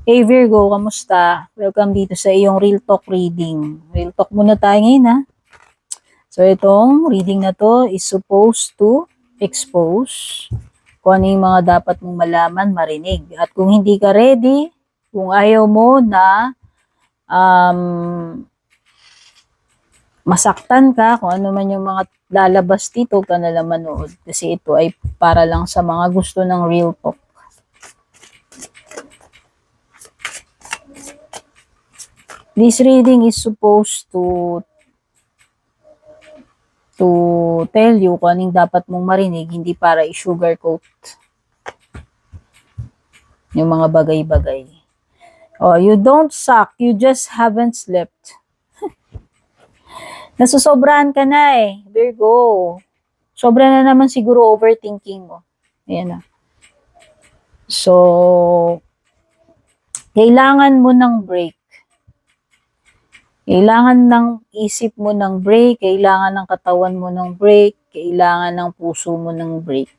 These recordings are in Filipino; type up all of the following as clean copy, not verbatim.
Hey Virgo, kamusta? Welcome dito sa iyong Real Talk reading. Real Talk muna tayo ngayon ha. So itong reading na to is supposed to expose kung ano yung mga dapat mong malaman, marinig. At kung hindi ka ready, kung ayaw mo na masaktan ka, kung ano man yung mga lalabas dito, ka na lang manood. Kasi ito ay para lang sa mga gusto ng Real Talk. This reading is supposed to tell you kung anong dapat mong marinig, hindi para i-sugarcoat yung mga bagay-bagay. Oh, you don't suck, you just haven't slept. Nasusobrahan ka na Virgo. Sobra na naman siguro overthinking mo. Ayan na. So, kailangan mo ng break. Kailangan ng isip mo ng break, kailangan ng katawan mo ng break, kailangan ng puso mo ng break.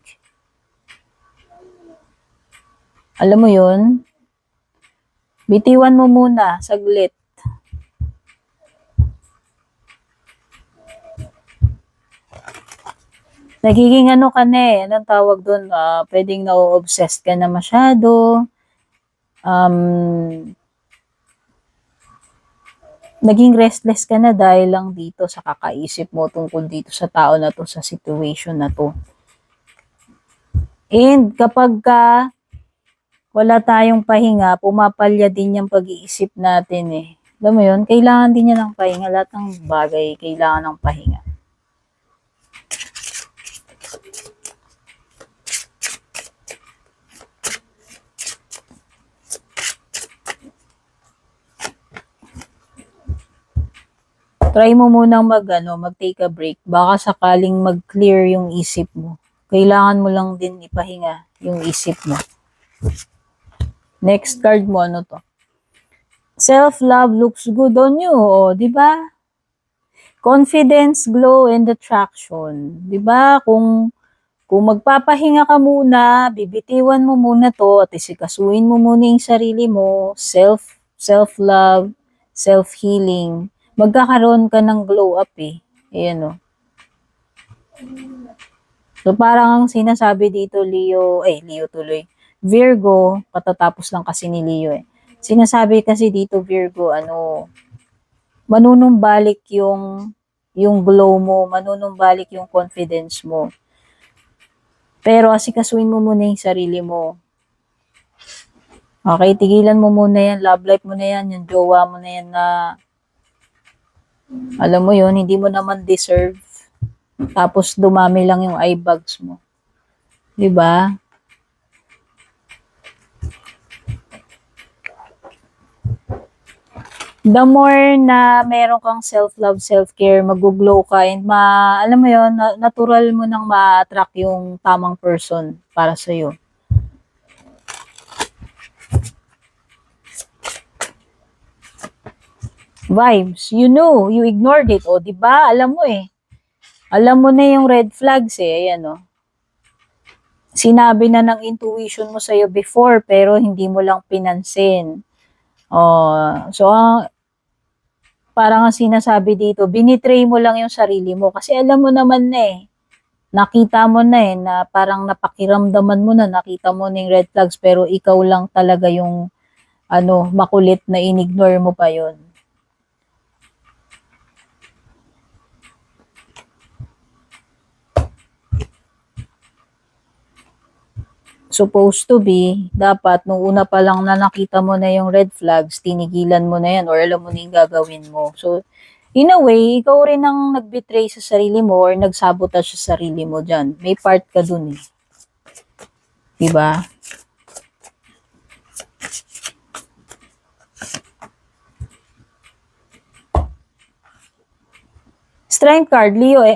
Alam mo yun? Bitiwan mo muna, saglit. Nagiging ano ka na anong tawag doon? Pwedeng na-obsessed ka na masyado. Naging restless ka na dahil lang dito sa kakaisip mo tungkol dito sa tao na to, sa situation na to. And kapag wala tayong pahinga, pumapalya din yung pag-iisip natin Alam mo yun, kailangan din niya ng pahinga. Lahat ng bagay, kailangan ng pahinga. Try mo munang mag-take a break. Baka sakaling mag-clear yung isip mo. Kailangan mo lang din ipahinga yung isip mo. Next card mo, ano to? Self-love looks good on you. O, di ba? Confidence, glow, and attraction. Di ba? Kung magpapahinga ka muna, bibitiwan mo muna to, at isikasuin mo muna yung sarili mo, self-love, self-healing, magkakaroon ka ng glow up Ayan So parang ang sinasabi dito, Leo tuloy, Virgo, katatapos lang kasi ni Leo Sinasabi kasi dito, Virgo, manunumbalik yung glow mo, manunumbalik yung confidence mo. Pero asikasuin mo muna yung sarili mo. Okay, tigilan mo muna yan, love life mo na yan, yung jowa mo na yan na alam mo yun, hindi mo naman deserve. Tapos dumami lang yung eye bags mo. 'Di ba? The more na meron kang self-love, self-care, mag-glow ka and alam mo yun, natural mo nang ma-attract yung tamang person para sa iyo. Vibes, you know, you ignored it. O, 'di ba? Alam mo Alam mo na yung red flags Ayan Sinabi na ng intuition mo sa iyo before pero hindi mo lang pinansin. So parang ang sinasabi dito, binitray mo lang yung sarili mo kasi alam mo naman nakita mo na parang napakiramdaman mo na, nakita mo na yung red flags pero ikaw lang talaga yung makulit na inignore mo pa yon. Supposed to be, dapat nung una pa lang na nakita mo na yung red flags, tinigilan mo na yan or alam mo na yung gagawin mo. So, in a way, ikaw rin ang nag-betray sa sarili mo or nag-sabotage sa sarili mo dyan. May part ka dun Diba? Strength card, Leo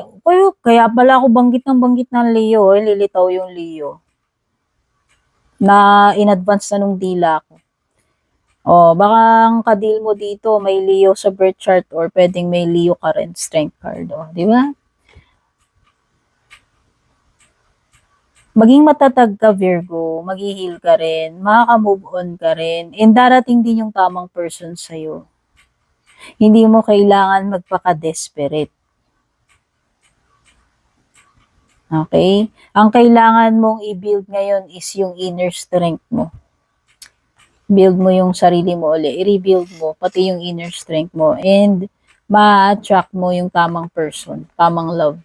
kaya pala ako banggit ng Leo lilitaw yung Leo. Na in advance na nung dila ko. Baka ang kadil mo dito, may Leo sa birth chart or pwedeng may Leo ka rin, strength card. Di ba? Maging matatag ka, Virgo, mag-heal ka rin, makaka-move on ka rin, and darating din yung tamang person sa'yo. Hindi mo kailangan magpaka-desperate. Okay? Ang kailangan mong i-build ngayon is yung inner strength mo. Build mo yung sarili mo uli. I-rebuild mo, pati yung inner strength mo. And ma-attract mo yung tamang person, tamang love.